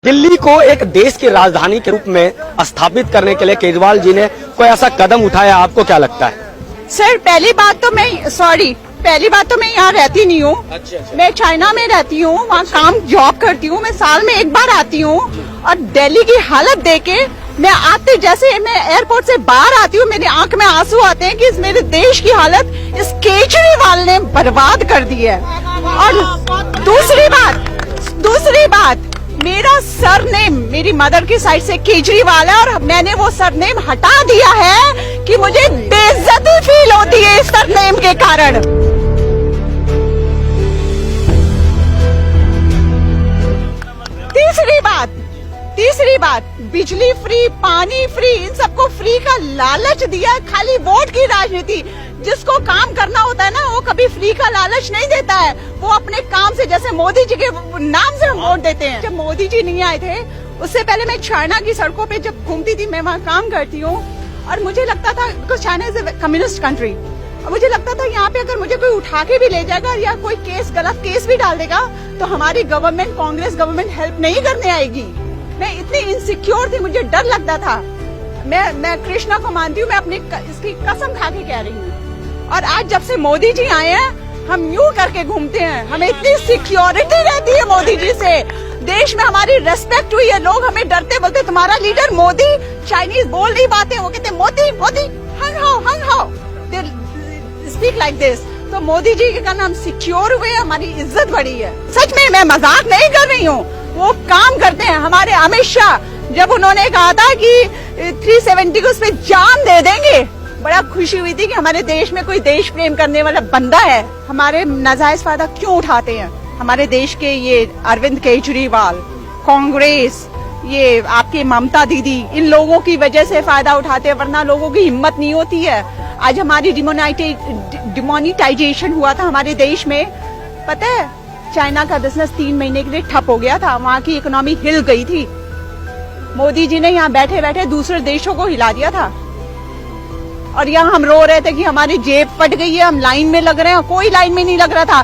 दिल्ली को एक देश की राजधानी के रूप में स्थापित करने के लिए केजरीवाल जी ने कोई ऐसा कदम उठाया, आपको क्या लगता है? सर पहली बात तो मैं यहाँ रहती नहीं हूँ। अच्छा। मैं चाइना में रहती हूँ, वहाँ काम जॉब करती हूँ। मैं साल में एक बार आती हूँ और दिल्ली की हालत देके मैं आते जैसे मैं एयरपोर्ट से बाहर आती हूँ, मेरी आंख में आंसू आते हैं कि इस मेरे देश की हालत इस केजरीवाल ने बर्बाद कर दी है। और दूसरी बात मेरा सरनेम मेरी मदर की साइड से केजरीवाल है और मैंने वो सरनेम हटा दिया है कि मुझे बेइज्जती फील होती है इस सरनेम के कारण। तीसरी बात बिजली फ्री, पानी फ्री, इन सबको फ्री का लालच दिया है। खाली वोट की राजनीति, जिसको काम करना होता है ना वो कभी फ्री का लालच नहीं देता है। वो अपने काम से, जैसे मोदी जी के नाम से हम वोट देते हैं। जब मोदी जी नहीं आए थे उससे पहले मैं चाइना की सड़कों पे जब घूमती थी, मैं वहाँ काम करती हूँ और मुझे लगता था, because China is a communist country, मुझे लगता था यहाँ पे अगर मुझे कोई उठा के भी ले जाएगा या कोई गलत केस भी डाल देगा तो हमारी गवर्नमेंट, कांग्रेस गवर्नमेंट हेल्प नहीं करने आएगी। मैं इतनी इनसिक्योर थी, मुझे डर लगता था। मैं कृष्णा को मानती हूँ, मैं अपनी इसकी कसम खा के कह रही हूँ। और आज जब से मोदी जी आए हैं हम यूं करके घूमते हैं, हमें इतनी सिक्योरिटी रहती है मोदी जी से। देश में हमारी रेस्पेक्ट हुई है, लोग हमें डरते बोलते तुम्हारा लीडर मोदी चाइनीज बोल नहीं पाते, वो कहते मोदी मोदी हंग how they speak like this. तो मोदी जी के कारण हम सिक्योर हुए, हमारी इज्जत बढ़ी है। सच में मैं मजाक नहीं कर रही हूँ, वो काम करते हैं। हमारे अमित शाह जब उन्होंने कहा था कि 370 को उस पे जान दे देंगे, बड़ा खुशी हुई थी कि हमारे देश में कोई देश प्रेम करने वाला बंदा है। हमारे नाजायज फायदा क्यों उठाते हैं हमारे देश के ये अरविंद केजरीवाल, कांग्रेस, ये आपके ममता दीदी, इन लोगों की वजह से फायदा उठाते हैं, वरना लोगों की हिम्मत नहीं होती है। आज हमारी डिमोनिटाइजेशन हुआ था हमारे देश में, पता है चाइना का बिजनेस 3 महीने के लिए ठप हो गया था, वहाँ की इकोनॉमी हिल गई थी। मोदी जी ने यहाँ बैठे बैठे दूसरे देशों को हिला दिया था और यहाँ हम रो रहे थे कि हमारी जेब फट गई है, हम लाइन में लग रहे हैं, कोई लाइन में नहीं लग रहा था।